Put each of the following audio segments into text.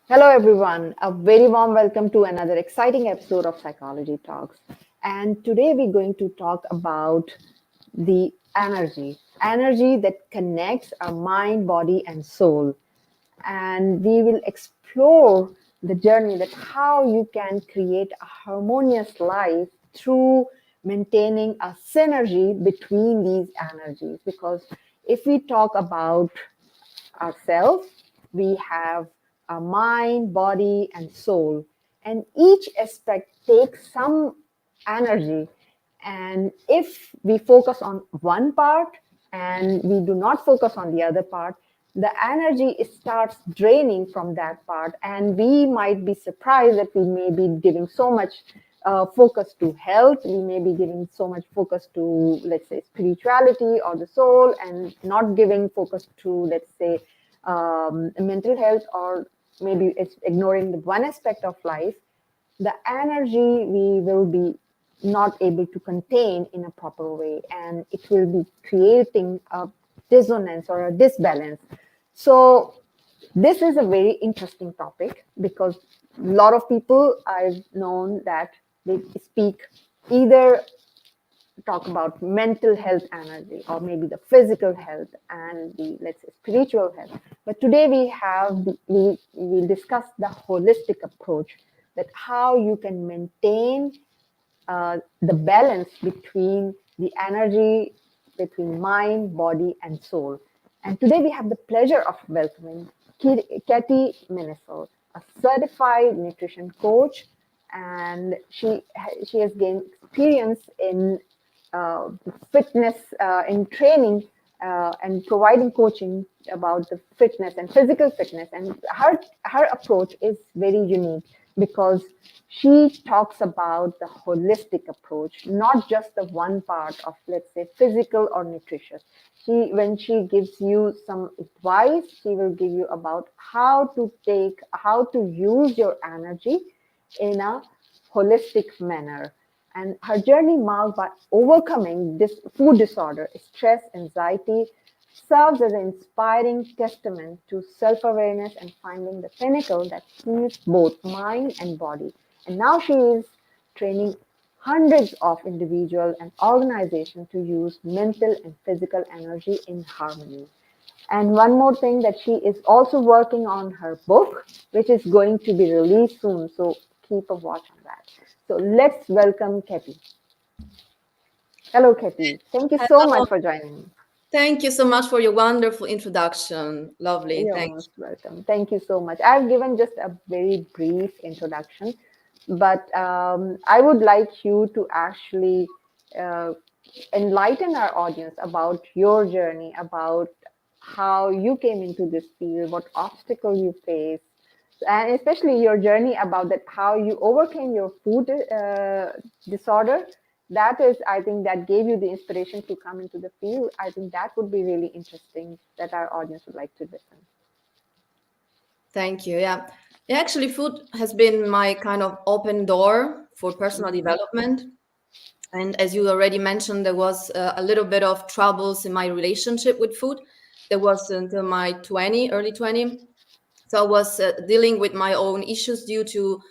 Hello, everyone. A very warm welcome to another exciting episode of Psychology Talks. And today we're going to talk about the energy that connects our mind, body, and soul. And we will explore the journey that how you can create a harmonious life through maintaining a synergy between these energies. Because if we talk about ourselves, we have our mind, body, and soul. And each aspect takes some energy. And if we focus on one part and we do not focus on the other part, the energy starts draining from that part. And we might be surprised that we may be giving so much focus to health, we may be giving so much focus to, let's say, spirituality or the soul, and not giving focus to, let's say, mental health, or maybe it's ignoring the one aspect of life. The energy we will be not able to contain in a proper way, and it will be creating a dissonance or a disbalance. So this is a very interesting topic because a lot of people I've known that they speak either talk about mental health energy or maybe the physical health and the, let's say, spiritual health. But today we will discuss the holistic approach, that how you can maintain the balance between the energy between mind, body, and soul. And today we have the pleasure of welcoming Ketty Minissale, a certified nutrition coach, and she has gained experience in fitness, in training and providing coaching about the fitness and physical fitness. And her approach is very unique because she talks about the holistic approach, not just the one part of, let's say, physical or nutritious. When she gives you some advice, she will give you about how to use your energy in a holistic manner. And her journey marked by overcoming this food disorder, stress, anxiety, serves as an inspiring testament to self-awareness and finding the pinnacle that heals both mind and body. And now she is training hundreds of individuals and organizations to use mental and physical energy in harmony. And one more thing, that she is also working on her book, which is going to be released soon. So keep a watch on that. So let's welcome Ketty. Hello, Ketty. Thank you so Hello. much for joining me. Thank you so much for your wonderful introduction. Lovely. You're Thank most welcome. Thank you so much. I've given just a very brief introduction, but I would like you to actually uh, enlighten our audience about your journey, about how you came into this field, what obstacle you faced, and especially your journey about that, how you overcame your food disorder. That is, I think, that gave you the inspiration to come into the field. I think that would be really interesting, that our audience would like to listen. Thank you. Yeah. Yeah, actually, food has been my kind of open door for personal Mhm. development. And as you already mentioned, there was a little bit of troubles in my relationship with food. There was until my early 20. So I was dealing with my own issues due to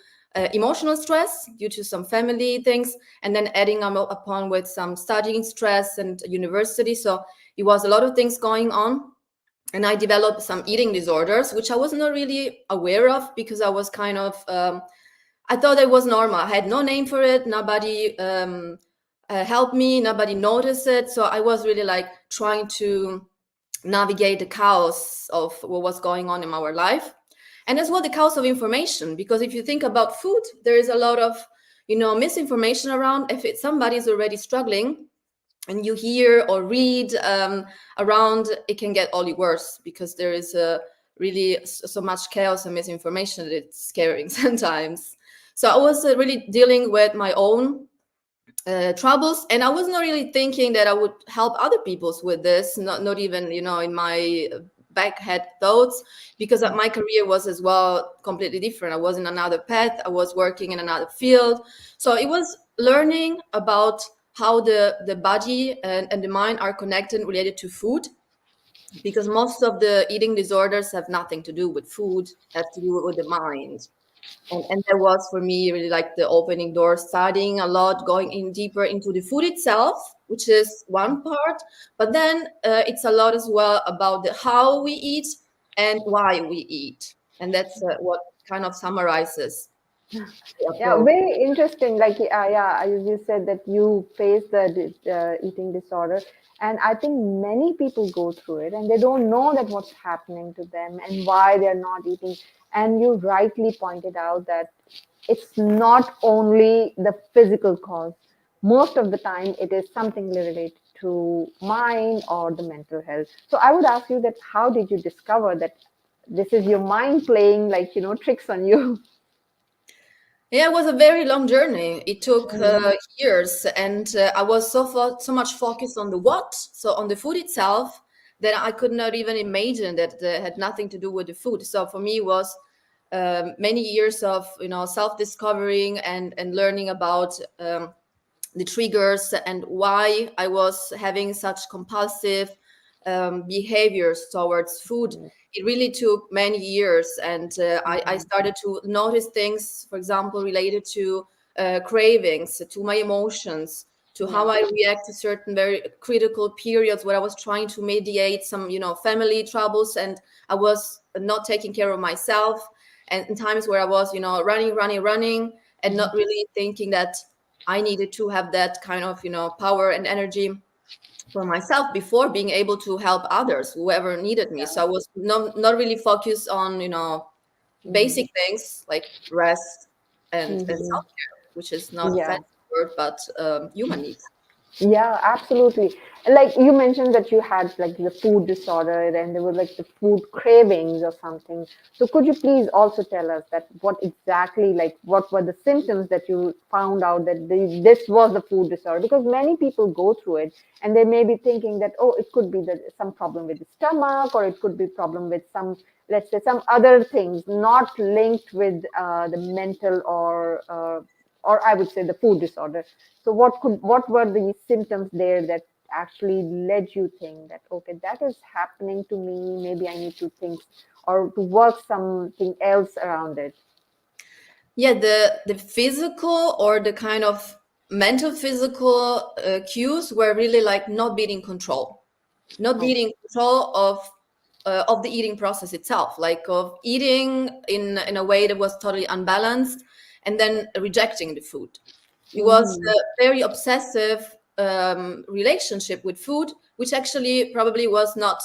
emotional stress, due to some family things, and then adding upon with some studying stress and university. So it was a lot of things going on. And I developed some eating disorders, which I was not really aware of because I was kind of, I thought it was normal. I had no name for it. Nobody helped me. Nobody noticed it. So I was really like trying to navigate the chaos of what was going on in our life, and as well the chaos of information, because if you think about food, there is a lot of misinformation around. If somebody is already struggling and you hear or read around, it can get only worse because there is really so much chaos and misinformation that it's scaring sometimes. So I was really dealing with my own troubles, and I was not really thinking that I would help other people's with this, not even in my back head thoughts, because my career was as well completely different. I was in another path, I was working in another field. So it was learning about how the body and the mind are connected, related to food. because most of the eating disorders have nothing to do with food, have to do with the mind. And that was for me really like the opening door, studying a lot, going in deeper into the food itself, which is one part, but then it's a lot as well about the how we eat and why we eat, and that's what kind of summarizes the Yeah, approach. very interesting. Like, yeah, as you said that you face the eating disorder, and I think many people go through it, and they don't know that what's happening to them and why they're not eating. And you rightly pointed out that it's not only the physical cause. Most of the time, it is something related to mind or the mental health. So I would ask you that how did you discover that this is your mind playing like tricks on you? Yeah, it was a very long journey. It took years, and I was so much focused on the what, so on the food itself, that I could not even imagine that it had nothing to do with the food. So for me, it was many years of self discovering and learning about the triggers and why I was having such compulsive behaviors towards food. It really took many years, and I started to notice things, for example, related to cravings, to my emotions, to how Yeah. I react to certain very critical periods where I was trying to mediate some, family troubles, and I was not taking care of myself, and in times where I was, running, and not really thinking that I needed to have that kind of, power and energy for myself before being able to help others, whoever needed me. So I was not really focused on, Mhm. basic things like rest and Mhm. self-care, which is not a Yeah. fancy word, but human needs. Yeah, absolutely. Like you mentioned that you had like the food disorder and there were like the food cravings or something. So could you please also tell us that what exactly, like what were the symptoms that you found out that this was the food disorder? Because many people go through it and they may be thinking that, oh, it could be some problem with the stomach or it could be problem with some, let's say, some other things not linked with the mental or I would say the food disorder. So what were the symptoms there that actually led you think that okay, that is happening to me, maybe I need to think or to work something else around it? Yeah, the physical or the kind of mental physical cues were really like not being in control, not being Okay. in control of the eating process itself, like of eating in a way that was totally unbalanced, and then rejecting the food. It was Mm-hmm. a very obsessive relationship with food, which actually probably was not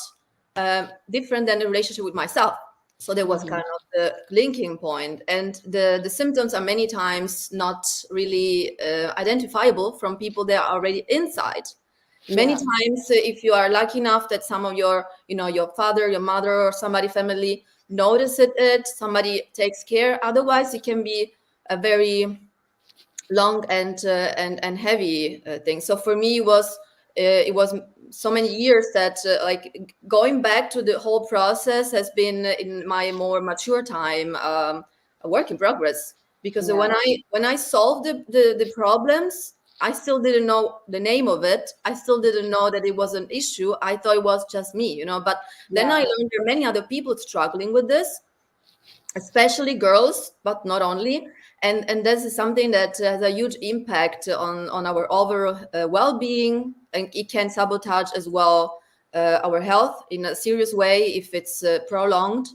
different than the relationship with myself. So there was Mm-hmm. kind of the linking point, and the symptoms are many times not really identifiable from people that are already inside. Many Yeah. times, if you are lucky enough that some of your, your father, your mother, or somebody family notices it, somebody takes care. Otherwise, it can be a very long and heavy thing. So for me, it was so many years that like going back to the whole process has been in my more mature time a work in progress, because Yeah. when I solved the problems, I still didn't know the name of it. I still didn't know that it was an issue. I thought it was just me, but then I Yeah. learned there are many other people struggling with this, especially girls, but not only. And this is something that has a huge impact on our overall well-being, and it can sabotage as well our health in a serious way if it's prolonged,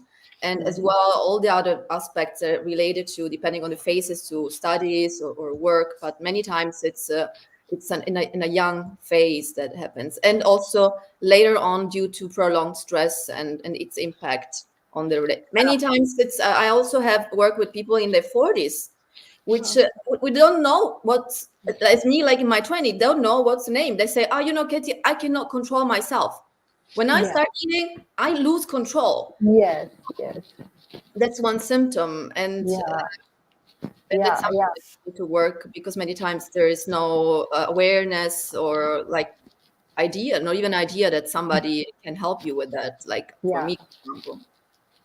and as Mhm. well all the other aspects related to, depending on the phases, to studies or work. But many times in a young phase that happens, and also later on due to prolonged stress and its impact on the many times. It's I also have worked with people in their 40s, which we don't know what's, as me, like in my 20s, don't know what's the name. They say, oh, Katie, I cannot control myself. When I Yeah. start eating, I lose control. Yes. Yes. That's one symptom, Yeah. and that's Yeah. something Yeah. that we need to work, because many times there is no awareness or like idea, not even idea that somebody can help you with that, like for Yeah. me, for example.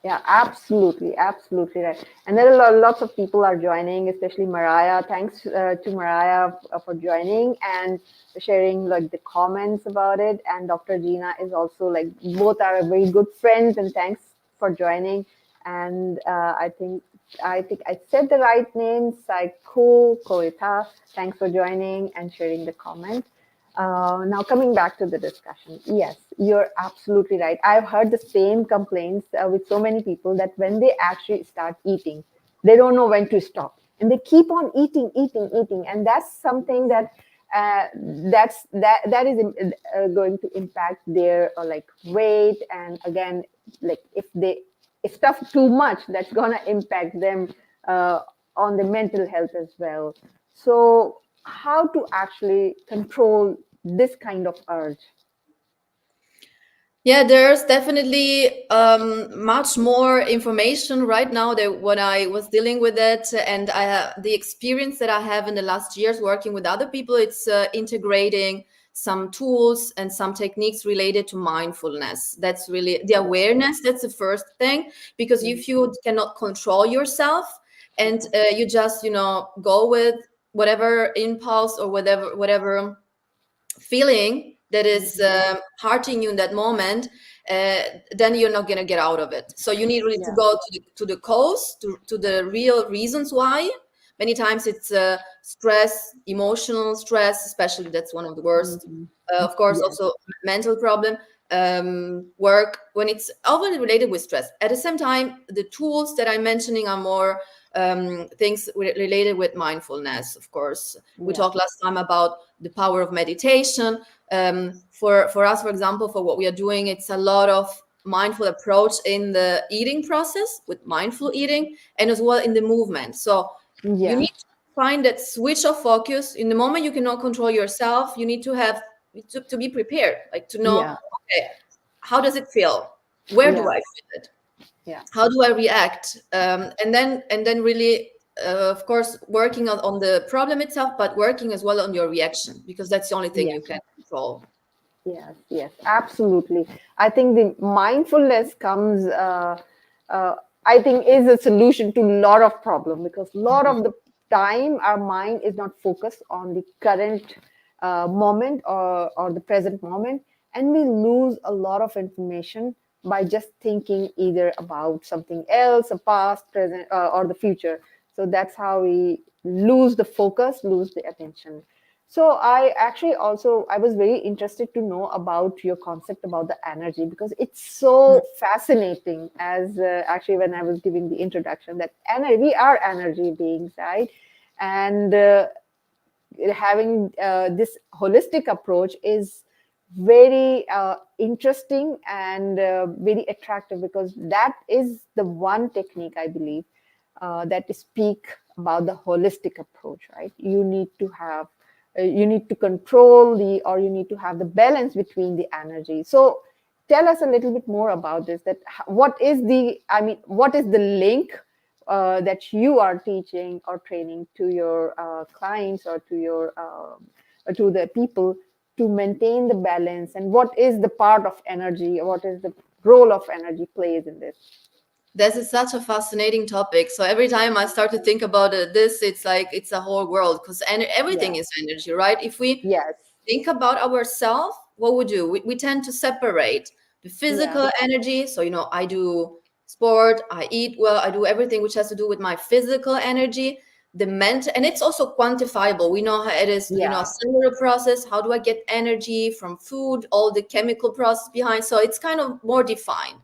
Yeah, absolutely, absolutely right. And there are lots of people are joining, especially Mariah. Thanks to Mariah for joining and sharing like the comments about it. And Dr. Gina is also like both are very good friends. And thanks for joining. And I think I said the right name, Saiko Koita. Thanks for joining and sharing the comment. Now, coming back to the discussion, yes, you're absolutely right. I've heard the same complaints with so many people that when they actually start eating, they don't know when to stop, and they keep on eating, eating, eating, and that's something that that is going to impact their like weight, and again, like if they stuff too much, that's gonna impact them uh, on the mental health as well. So how to actually control this kind of urge? Yeah, there's definitely much more information right now than when I was dealing with it, and the experience that I have in the last years working with other people. It's integrating some tools and some techniques related to mindfulness. That's really the awareness. That's the first thing, because if you cannot control yourself and you just go with whatever impulse or whatever feeling that is hurting you in that moment, then you're not going to get out of it. So you need really to Yeah. go to the cause, to the real reasons why. Many times it's stress, emotional stress, especially that's one of the worst. Mhm. Of course, Yes. also mental problem, work, when it's often related with stress. At the same time, the tools that I'm mentioning are more things related with mindfulness. Of course, we Yeah. talked last time about the power of meditation. For us, for example, for what we are doing, it's a lot of mindful approach in the eating process with mindful eating, and as well in the movement. So you Yeah. need to find that switch of focus. In the moment you cannot control yourself, you need to have to be prepared, like to know, Yeah. okay, how does it feel? Where do Yeah. I feel it? Yeah. How do I react? And then really, of course, working on the problem itself, but working as well on your reaction, because that's the only thing Yeah. you can control. Yes, yes, absolutely. I think the mindfulness comes, uh, I think, is a solution to a lot of problem, because a lot Mhm. of the time our mind is not focused on the current moment or the present moment, and we lose a lot of information by just thinking either about something else, a past, present, or the future. So that's how we lose the focus, lose the attention. So I was very interested to know about your concept about the energy, because it's so fascinating. As actually when I was giving the introduction, that energy, we are energy beings, right? And having this holistic approach is very interesting and very attractive, because that is the one technique I believe that speak about the holistic approach, right? You need to control the, or you need to have the balance between the energy. So tell us a little bit more about this, that what is the, I mean, what is the link that you are teaching or training to your clients, or to the people, to maintain the balance, and what is the part of energy, what is the role of energy plays in this? This is such a fascinating topic. So every time I start to think about this, it's like it's a whole world, because everything Yeah. is energy, right? If we Yes. think about ourselves, what we do, we tend to separate the Yeah. physical energy. So, I do sport, I eat well, I do everything which has to do with my physical energy, the mental, and it's also quantifiable. We know how it is, a Yeah. cellular process. How do I get energy from food, all the chemical process behind? So it's kind of more defined.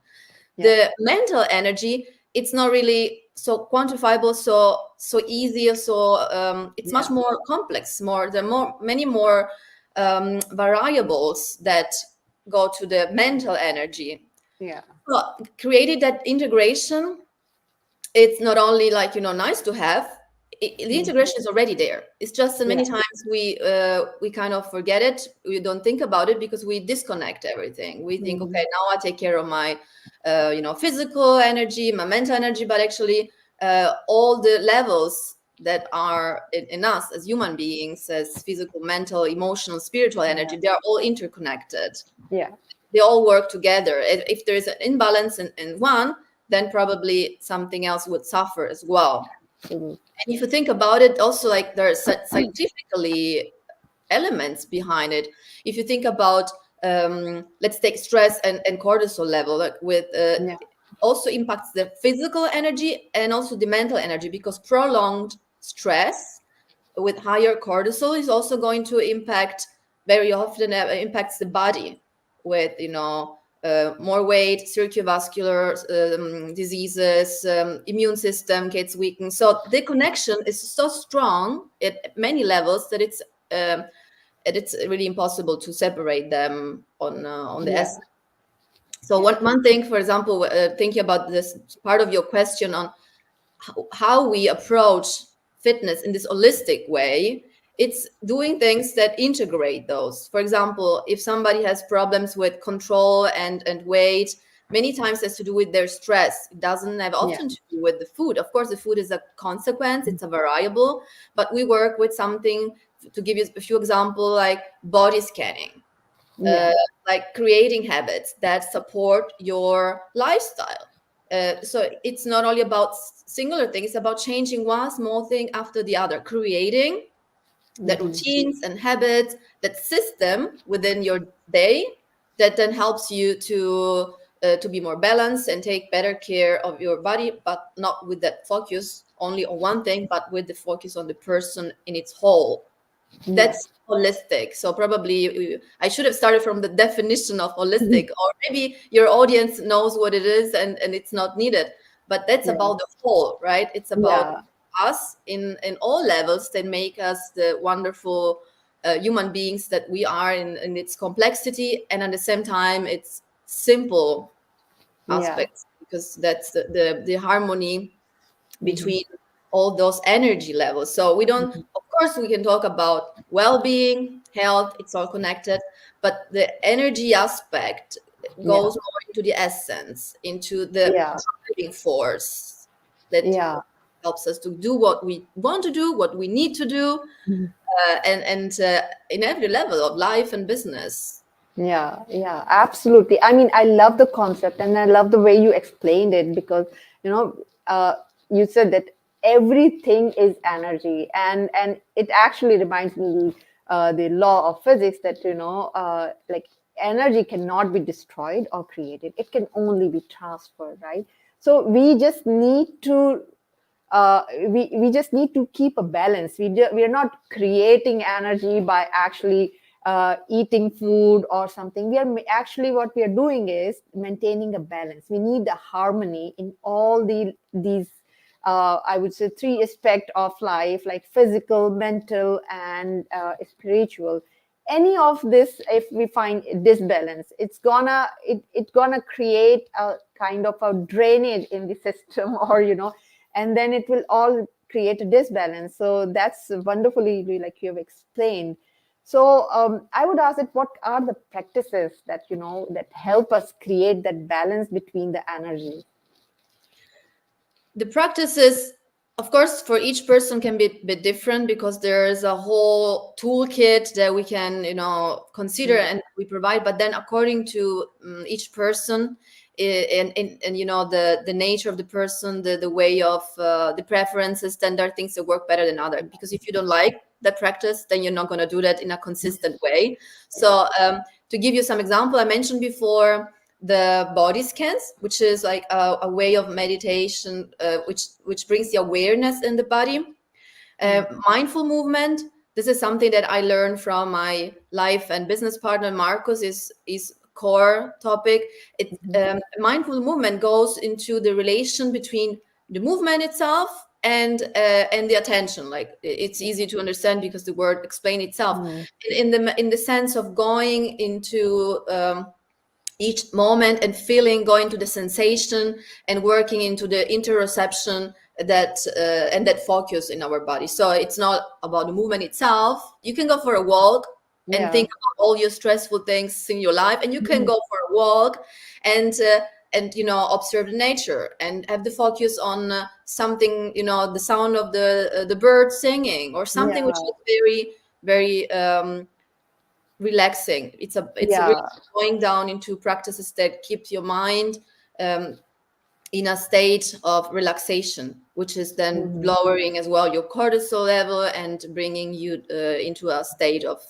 Yeah. The mental energy, it's not really so quantifiable, so easy, so it's much Yeah. more complex, there are many more variables that go to the mental energy. Yeah. So created that integration, it's not only like nice to have. The Mhm. integration is already there. It's just that many Yeah. times we kind of forget it. We don't think about it because we disconnect everything. We think, Mhm. okay, now I take care of my physical energy, my mental energy, but actually all the levels that are in us as human beings, as physical, mental, emotional, spiritual Yeah. energy, they are all interconnected. Yeah. They all work together. If there is an imbalance in one, then probably something else would suffer as well. Absolutely. And if you think about it, also like there are scientifically elements behind it. If you think about, let's take stress and cortisol level, like with Yeah. also impacts the physical energy and also the mental energy, because prolonged stress with higher cortisol is also going to impact, very often impacts the body with, more weight, circulovascular diseases, immune system gets weakened. So the connection is so strong at many levels that it's really impossible to separate them on the Yeah. essence. So one thing, for example, thinking about this part of your question on how we approach fitness in this holistic way, it's doing things that integrate those. For example, if somebody has problems with control and weight, many times has to do with their stress. It doesn't have Yeah. often to do with the food. Of course, the food is a consequence, it's a variable, but we work with something, to give you a few examples, like body scanning, Yeah. uh, like creating habits that support your lifestyle. So it's not only about singular things, it's about changing one small thing after the other, creating that Mhm. routines and habits, that system within your day that then helps you to be more balanced and take better care of your body, but not with that focus only on one thing, but with the focus on the person in its whole. Yeah. That's holistic. So probably I should have started from the definition of holistic, or maybe your audience knows what it is and it's not needed. But that's Yeah. about the whole, right? It's about Yeah. us in all levels that make us the wonderful human beings that we are in its complexity, and at the same time its simple Yeah. aspects, because that's the harmony Mhm. between all those energy levels. So we don't, Mhm. of course, we can talk about well-being, health, it's all connected, but the energy aspect Yeah. goes more into the essence, into the Yeah. driving force that Yeah. helps us to do what we want to do, what we need to do, Mhm. and in every level of life and business. Yeah, yeah, absolutely. I mean, I love the concept and I love the way you explained it because, you know, uh, you said that everything is energy, and it actually reminds me the law of physics that, like energy cannot be destroyed or created. It can only be transferred, right? So we just need to keep a balance. We are not creating energy by actually eating food or something. Actually what we are doing is maintaining a balance. We need a harmony in all these I would say three aspects of life, like physical, mental, and spiritual. Any of this, if we find disbalance, it's gonna create a kind of a drainage in the system or and then it will all create a disbalance. So that's wonderfully like you have explained. So I would ask that what are the practices that that help us create that balance between the energy? The practices, of course, for each person can be a bit different, because there's a whole toolkit that we can consider Yeah, and we provide, but then according to each person, and the nature of the person, the way of the preferences, then there are things that work better than other, because if you don't like that practice, then you're not going to do that in a consistent way. So to give you some example, I mentioned before the body scans, which is like a way of meditation, which brings the awareness in the body. Mindful movement, this is something that I learned from my life and business partner Marcus, is core topic. Mindful movement goes into the relation between the movement itself and the attention. Like it's easy to understand because the word explain itself, mm, in the sense of going into each moment and feeling, going to the sensation and working into the interoception, that and that focus in our body. So it's not about the movement itself. You can go for a walk and yeah, think about all your stressful things in your life, and you can go for a walk and observe the nature and have the focus on something, the sound of the bird singing, or something which yeah, is very very relaxing. It's really yeah, going down into practices that keep your mind um, in a state of relaxation, which is then Mhm. lowering as well your cortisol level and bringing you into a state of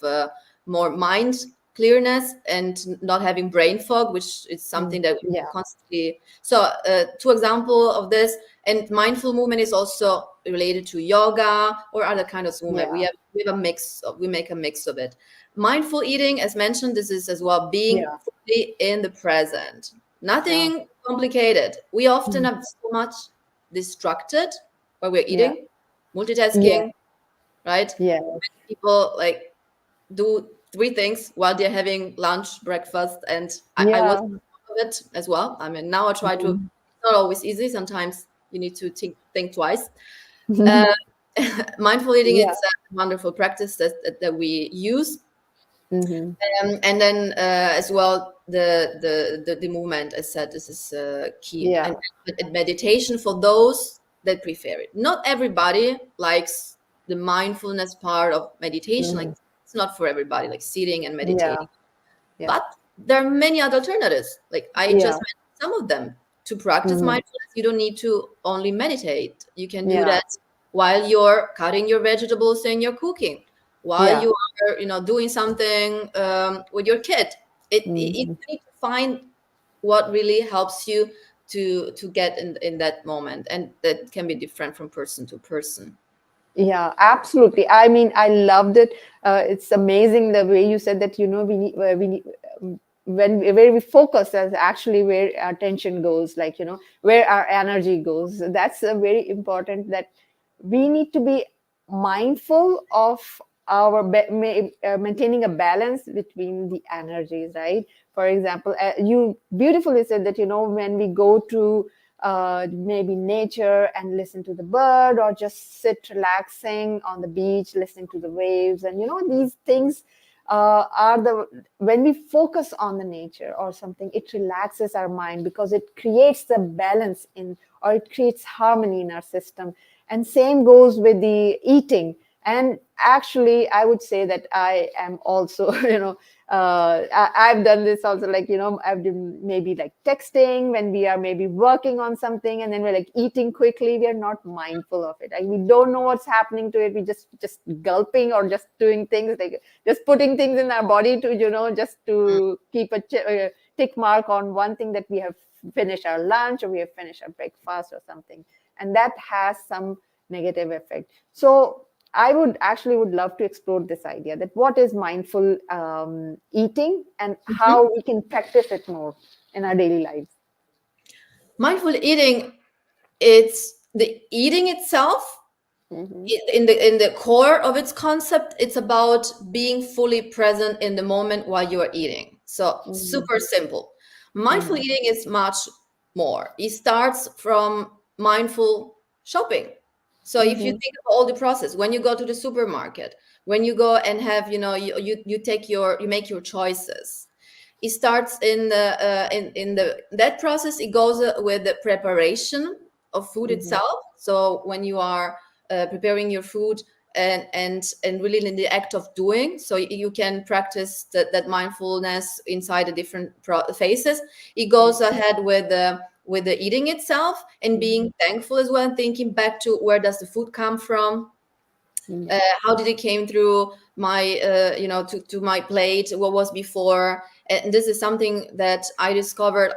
more mind clearness and not having brain fog, which is something that we Yeah. constantly. So, two example of this, and mindful movement is also related to yoga or other kind of movement. Yeah. We have a mix. We make a mix of it. Mindful eating, as mentioned, this is as well being Yeah. fully in the present. Yeah. Nothing complicated. We often Mm. are so much distracted while we're Yeah. eating, Yeah. multitasking, right? Yeah. People like do three things while they're having lunch, breakfast, and I was Yeah. of it as well. I mean, now I try to. Mhm. It's not always easy. Sometimes you need to think twice. Uh, Mindful eating, Yeah. it's a wonderful practice that we use, Mhm. and then as well the movement. As said, this is key, Yeah. and meditation for those that prefer it. Not everybody likes the mindfulness part of meditation. Like, Mhm. it's not for everybody, like sitting and Yeah. meditating. Yeah. But there are many other alternatives. Like I Yeah. just mentioned some of them. To practice Mhm. mindfulness, you don't need to only meditate. You can do Yeah. that while you're cutting your vegetables and you're cooking, while Yeah. you are, doing something with your kid. You Mhm. need to find what really helps you to get in that moment, and that can be different from person to person. Yeah, absolutely. I mean, I loved it. It's amazing the way you said that, we need, when where we focus is actually where our attention goes, like, where our energy goes. That's very important, that we need to be mindful of our maintaining a balance between the energies, right? For example, you beautifully said that, when we go to maybe nature and listen to the bird, or just sit relaxing on the beach listening to the waves, and these things are the when we focus on the nature or something, it relaxes our mind because it creates the balance in, or it creates harmony in our system. And same goes with the eating. And actually, I would say that I am also I've done this also, like, I've done maybe like texting when we are maybe working on something, and then we're like eating quickly. We are not mindful of it. Like, we don't know what's happening to it. We just gulping, or just doing things, like just putting things in our body to, just to keep a tick mark on one thing, that we have finished our lunch, or we have finished our breakfast or something. And that has some negative effect. So I would love to explore this idea, that what is mindful eating, and Mhm. how we can practice it more in our daily lives. Mindful eating, it's the eating itself. Hmm. In the core of its concept, it's about being fully present in the moment while you are eating. So Hmm. super simple. Mindful Hmm. eating is much more. It starts from mindful shopping. So if you Hmm. think of all the process, when you go to the supermarket, when you go and have, you make your choices. It starts in the that process. It goes with the preparation of food Hmm. itself. So when you are preparing your food, and really in the act of doing, so you can practice that mindfulness inside the different phases. It goes ahead with the eating itself, and Hmm. being thankful as well, and thinking back to where does the food come from, Hmm. how did it came through my to my plate, what was before. And this is something that I discovered.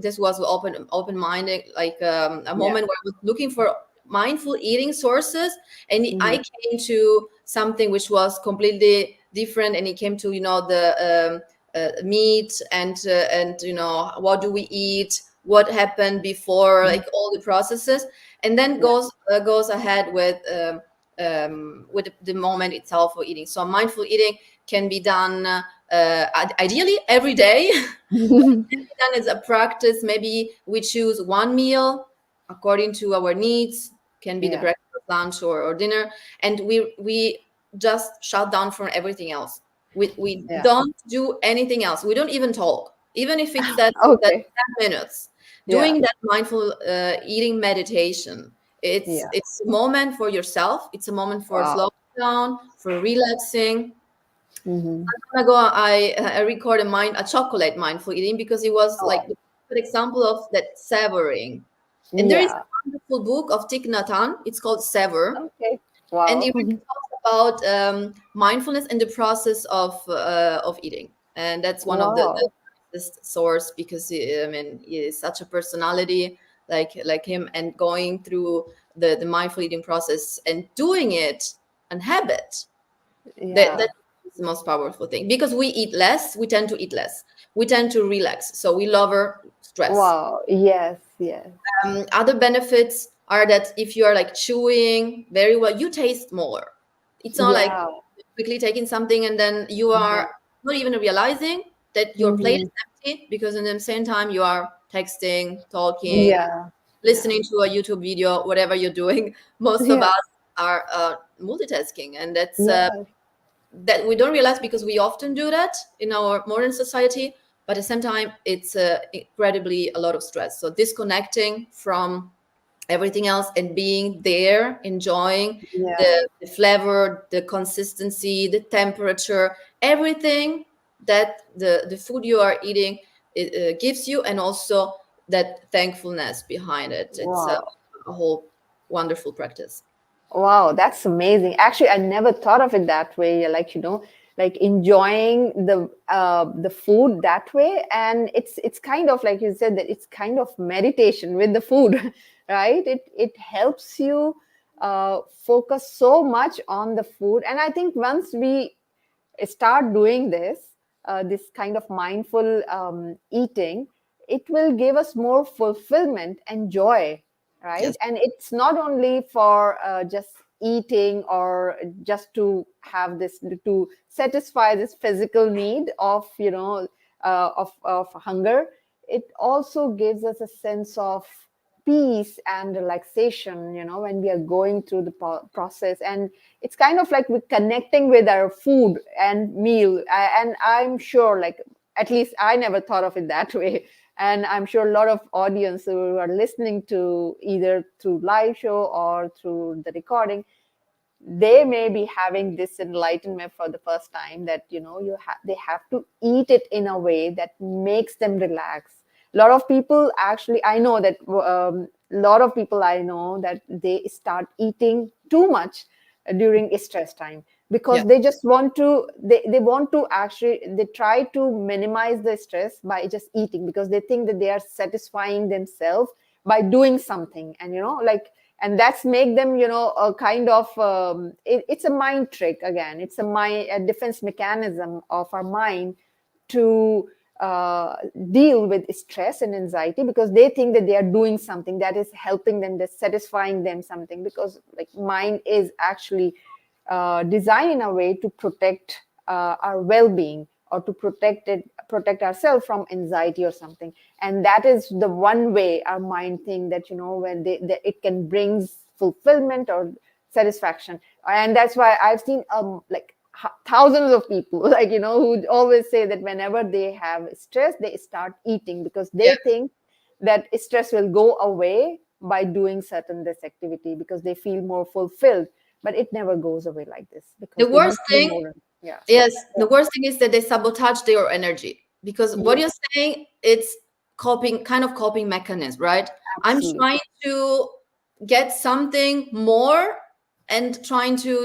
This was open-minded, like a Yeah. moment where I was looking for mindful eating sources, and I Hmm. came to something which was completely different, and it came to the meat, and what do we eat, what happened before, like all the processes, and then Yeah. goes ahead with the moment itself for eating. So mindful eating can be done ideally every day. Done as a practice. Maybe we choose one meal according to our needs. Can be the Yeah. breakfast, lunch, or dinner, and we just shut down from everything else. We Yeah. don't do anything else. We don't even talk, even if it's that Okay. 10 minutes. Yeah. Doing that mindful eating meditation, it's Yeah. it's a moment for yourself. It's a moment for Wow. slowing down, for relaxing. Hmm. Time ago, I recorded a chocolate mindful eating, because it was like Oh. good example of that savoring. And there is Yeah. a wonderful book of Thich Nhat Hanh. It's called Savor, Okay. and Wow. it really talks about mindfulness in the process of eating. And that's one of the Wow. this source, because I mean, he is such a personality like him, and going through the mindful eating process and doing it and habit, Yeah. that is the most powerful thing, because we eat less, we tend to eat less, we tend to relax, so we lower stress. Wow. Yes. Yes. Other benefits are that if you are like chewing very well, you taste more. It's not like Yeah. quickly taking something and then you Yeah. are not even realizing that your plate Hmm. is empty, because in the same time you are texting, talking, Yeah. Yeah. listening to a YouTube video, whatever you're doing. Most of Yes. us are multitasking, and that's Yes. that we don't realize, because we often do that in our modern society. But at the same time, it's incredibly a lot of stress. So disconnecting from everything else and being there, enjoying Yeah. the flavor, the consistency, the temperature, everything that the food you are eating gives you, and also that thankfulness behind it. It's Wow. a whole wonderful practice. Wow, that's amazing. Actually, I never thought of it that way. Like, like enjoying the food that way. And it's kind of like you said, that it's kind of meditation with the food, right? It helps you focus so much on the food. And I think once we start doing this kind of mindful eating, it will give us more fulfillment and joy, right? Yes. And it's not only for just eating or just to have this, to satisfy this physical need of of hunger. It also gives us a sense of peace and relaxation, when we are going through the process. And it's kind of like we're connecting with our food and meal. And I'm sure, like, at least I never thought of it that way. And I'm sure a lot of audience who are listening to either through live show or through the recording, they may be having this enlightenment for the first time, that they have to eat it in a way that makes them relax. A lot of people, actually, I know that a lot of people I know, that they start eating too much during stress time, Yeah. because they just want to, they want to actually, they try to minimize the stress by just eating, because they think that they are satisfying themselves by doing something. And like, and that's make them, a kind of it's a mind trick again. It's a defense mechanism of our mind to deal with stress and anxiety, because they think that they are doing something that is helping them, that's satisfying them something. Because like mind is actually designed in a way to protect our well-being, or to protect ourselves from anxiety or something. And that is the one way our mind think that, when it can bring fulfillment or satisfaction. And that's why I've seen like thousands of people like, who always say that whenever they have stress, they start eating, because Yeah. they think that stress will go away by doing certain this activity, because they feel more fulfilled. But it never goes away like this, because The they worst need to be thing, more. Yeah. yes, the worst thing is that they sabotage their energy, because what Yeah, you're saying, it's coping mechanism, right? I'm trying absolutely. to get something more, and trying to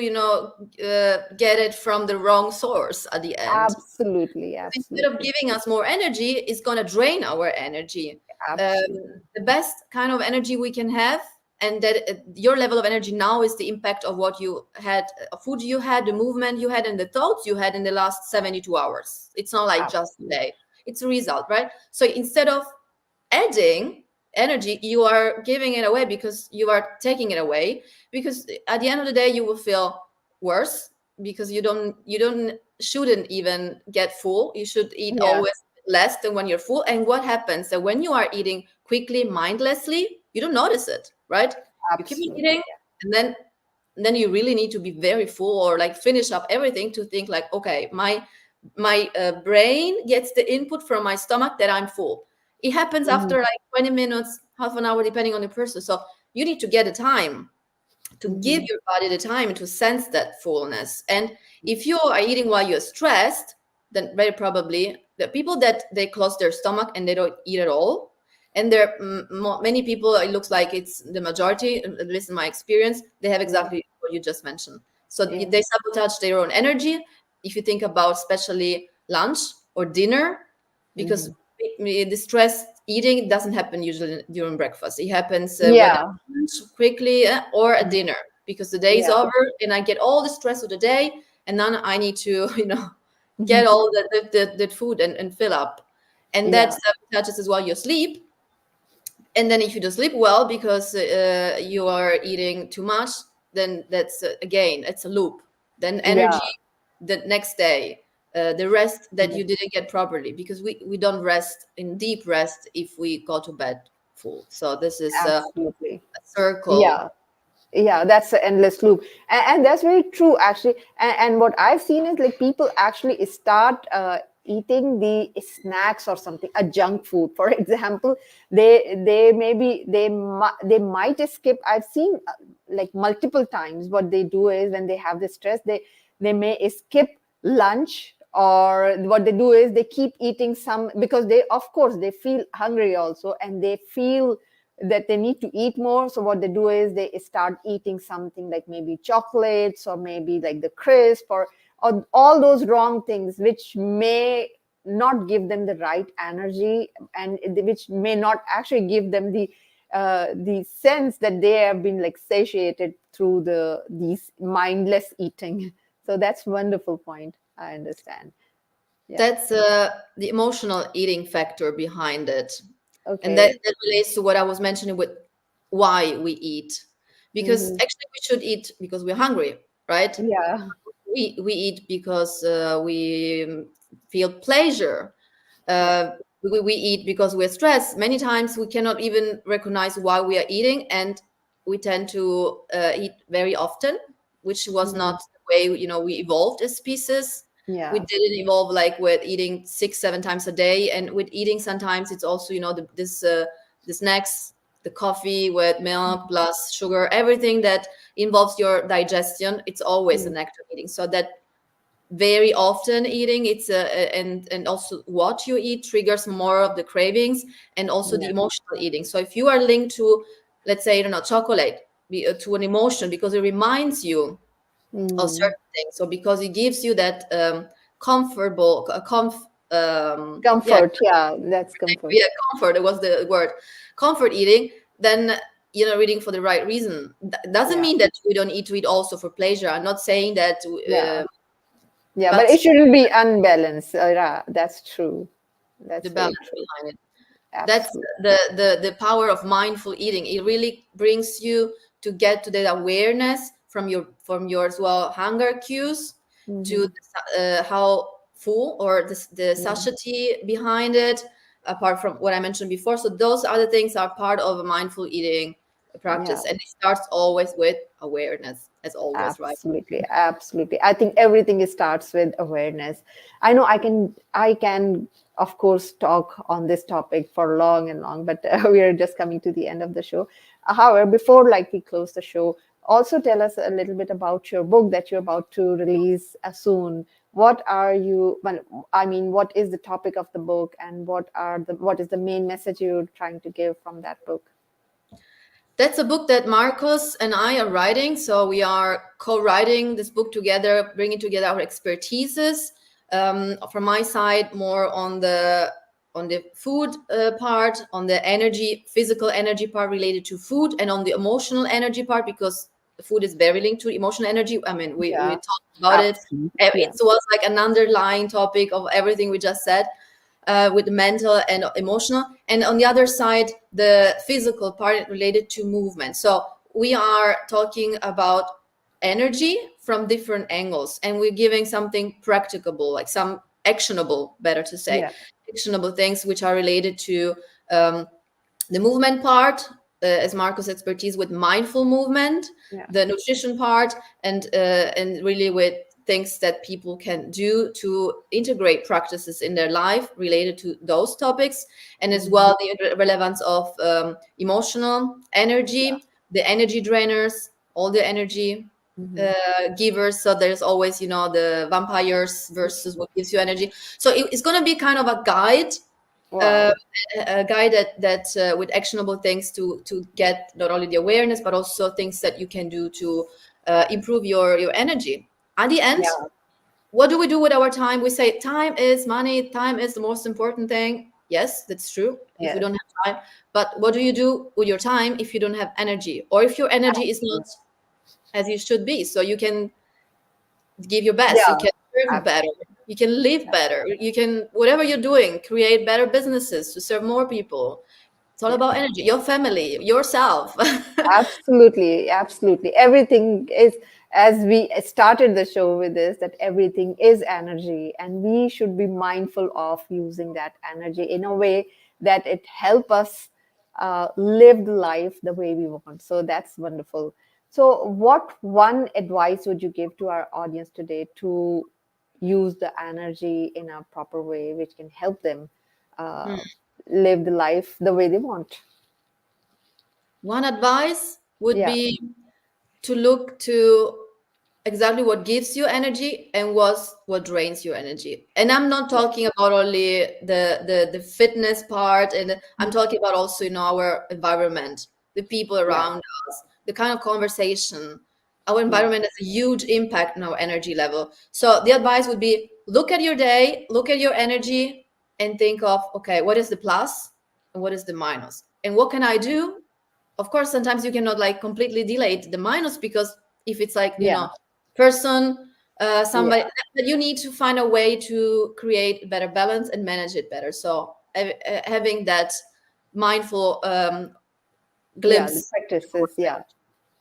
get it from the wrong source at the end. Absolutely. Instead of Absolutely. giving us more energy, it's going to drain our energy. um, Absolutely. the best kind of energy we can have, and that your level of energy now is the impact of what you had, food you had, the movement you had, and the thoughts you had in the last 72 hours. It's not like just Absolutely. today, it's a result, right? So instead of adding energy, you are giving it away, because you are taking it away, because at the end of the day you will feel worse, because you don't shouldn't even get full. You should eat Yeah, always less than when you're full. And what happens, that when you are eating quickly, mindlessly, you don't notice it, right? You keep absolutely. eating, and then you really need to be very full, or like finish up everything, to think like, okay, my brain gets the input from my stomach that I'm full. It happens Mhm, after like 20 minutes, half an hour, depending on the person. So you need to get the time to give mhm. your body the time to sense that fullness. And if you are eating while you're stressed, then very probably the people that they close their stomach and they don't eat at all, And there many people, it looks like it's the majority, at least in my experience, they have exactly what you just mentioned. So Yeah. they sabotage their own energy. If you think about especially lunch or dinner, because the stress eating doesn't happen usually during breakfast. It happens when Yeah. I lunch quickly or at dinner, because the day is Yeah. over and I get all the stress of the day, and then I need to get all the food and fill up, and that Yeah. sabotages as well your sleep. And then if you don't sleep well because you are eating too much, then that's again, it's a loop. Then Yeah. energy the next day, the rest that you didn't get properly, because we don't rest in deep rest if we go to bed full. So this is Absolutely. a circle. Yeah. Yeah, that's an endless loop, and that's very true actually. And what I've seen is like people actually start eating the snacks or something, a junk food for example. They maybe they might skip. I've seen like multiple times what they do is when they have the stress, they may skip lunch, or what they do is they keep eating some, because they, of course, they feel hungry also, and they feel that they need to eat more. So what they do is they start eating something like maybe chocolates, or maybe like the crisp, or all those wrong things which may not give them the right energy, and which may not actually give them the sense that they have been like satiated through these mindless eating. So that's wonderful point. I understand. Yeah. That's the emotional eating factor behind it. And Okay. that relates to what I was mentioning with why we eat. Because Hmm. actually we should eat because we're hungry, right? Yeah. We eat because we feel pleasure. Yeah. We eat because we're stressed. Many times we cannot even recognize why we are eating, and we tend to eat very often, which was Mhm. not the way we evolved as species. We Yeah. didn't evolve like with eating 6 7 times a day, and with eating sometimes it's also the snacks, the coffee with milk plus sugar, everything that involves your digestion. It's always Mm. an act of eating. So that very often eating, it's and also what you eat triggers more of the cravings, and also the Yeah. emotional eating. So if you are linked to, let's say, I don't know, chocolate, to an emotion because it reminds you of Mm. certain things, so because it gives you that comfortable yeah, Comfort. Yeah, that's comfort. yeah, comfort, it was the word, comfort eating, then you're eating for the right reason. Doesn't Yeah. mean that we don't eat to eat also for pleasure. I'm not saying that, Yeah. Yeah, but but it shouldn't be unbalanced. Yeah, that's true. the That's very balance true. behind it. That's Absolutely. the power of mindful eating. It really brings you to get to that awareness from your as well hunger cues, to Hmm. how full or the Yeah. satiety behind it, apart from what I mentioned before. So those other things are part of a mindful eating Yeah. practice, and it starts always with awareness, as always, right? Absolutely, absolutely. I think everything starts with awareness. I know I can, of course, talk on this topic for long and long, but we are just coming to the end of the show. However, before like we close the show, also tell us a little bit about your book that you're about to release soon. What are you? Well, I mean, what is the topic of the book, and what is the main message you're trying to give from that book? That's a book that Marcos and I are writing. So we are co-writing this book together, bringing together our expertises. From my side, more on the food part, on the energy, physical energy part related to food, and on the emotional energy part, because the food is very linked to emotional energy. I mean, we Yeah, talked about it. absolutely. It Yeah, was like an underlying topic of everything we just said, with the mental and emotional, and on the other side, the physical part related to movement. So we are talking about energy from different angles, and we're giving something practicable, like some actionable, better to say, yeah, actionable things which are related to um, the movement part, as Marco's expertise with mindful movement, yeah, the nutrition part, and really with things that people can do to integrate practices in their life related to those topics, and as mhm, well the relevance of emotional yeah, energy, the energy drainers, all the energy mhm, givers. So there's always, the vampires versus what gives you energy. So it's going to be kind of a guide Wow. a guide that with actionable things to get not only the awareness but also things that you can do to improve your energy. At the end, Yeah. what do we do with our time? We say time is money, time is the most important thing. Yes, that's true if we Yes. don't have time. But what do you do with your time if you don't have energy, or if your energy is not as you should be? So you can give your best, you Yeah. can serve better, you can live better, you can, whatever you're doing, create better businesses to serve more people. It's all Yes. about energy, your family, yourself. Absolutely, absolutely. Everything is, as we started the show with this, that everything is energy, and we should be mindful of using that energy in a way that it help us live the life the way we want. So that's wonderful. So, what one advice would you give to our audience today to use the energy in a proper way, which can help them Hmm. uh, live the life the way they want? One advice would Yeah, be to look to exactly what gives you energy and what drains your energy. And I'm not yeah, talking about only the fitness part, and I'm talking about also our environment, the people yeah. around us, the kind of conversation. Our Yeah, environment has a huge impact on our energy level. So the advice would be, look at your day, look at your energy, and think of, okay, what is the plus and what is the minus, and what can I do? Of course, sometimes you cannot like completely delete the minus, because if it's like, yeah, person, yeah, somebody, that you need to find a way to create better balance and manage it better. So having that mindful yeah. The glimpse. practices, yeah.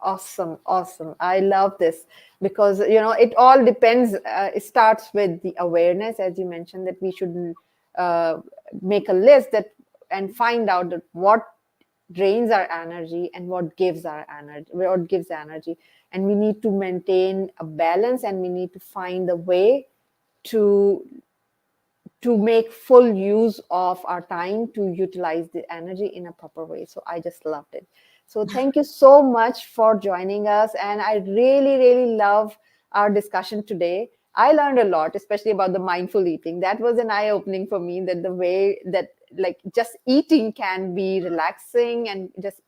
Awesome, awesome. I love this because it all depends. It starts with the awareness, as you mentioned, that we should uh, make a list that and find out that what drains our energy and what gives our energy, what gives energy, and we need to maintain a balance, and we need to find a way to make full use of our time to utilize the energy in a proper way. So I just loved it. So thank you so much for joining us. And I really, really love our discussion today. I learned a lot, especially about the mindful eating. That was an eye opening for me, that the way that like just eating can be relaxing, and just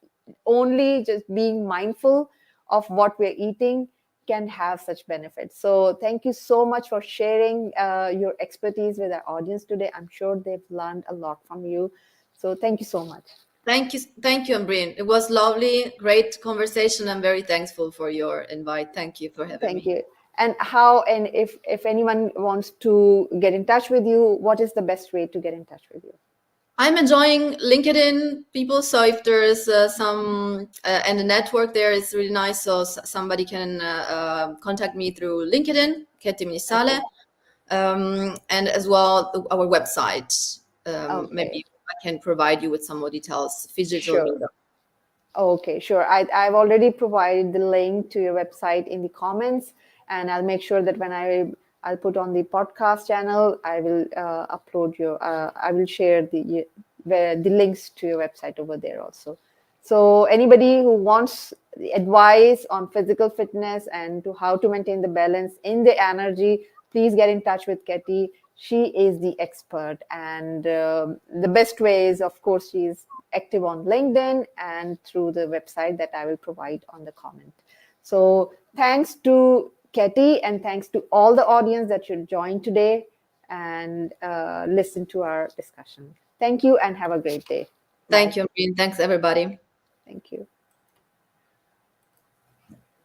being mindful of what we're eating can have such benefits. So thank you so much for sharing your expertise with our audience today. I'm sure they've learned a lot from you. So thank you so much. Thank you, Ambrin. It was lovely, great conversation. I'm very thankful for your invite. Thank you for having Thank me. you. And how and if anyone wants to get in touch with you, what is the best way to get in touch with you? I'm enjoying LinkedIn, people. So if there's some and the network there is really nice, so somebody can contact me through LinkedIn, Ketty Minissale, Okay. and as well our website. Okay. Maybe I can provide you with some more details. Phygital Sure. media. Okay, sure. I've already provided the link to your website in the comments, and I'll make sure that when I'll put on the podcast channel, I will upload I will share the links to your website over there also. So anybody who wants the advice on physical fitness and to how to maintain the balance in the energy, please get in touch with Ketty. She is the expert, and the best way is, of course, she's active on LinkedIn and through the website that I will provide on the comment. So thanks to Ketty, and thanks to all the audience that should join today and listen to our discussion. Thank you and have a great day. Bye. Thank you, Maureen. Thanks, everybody. Thank you.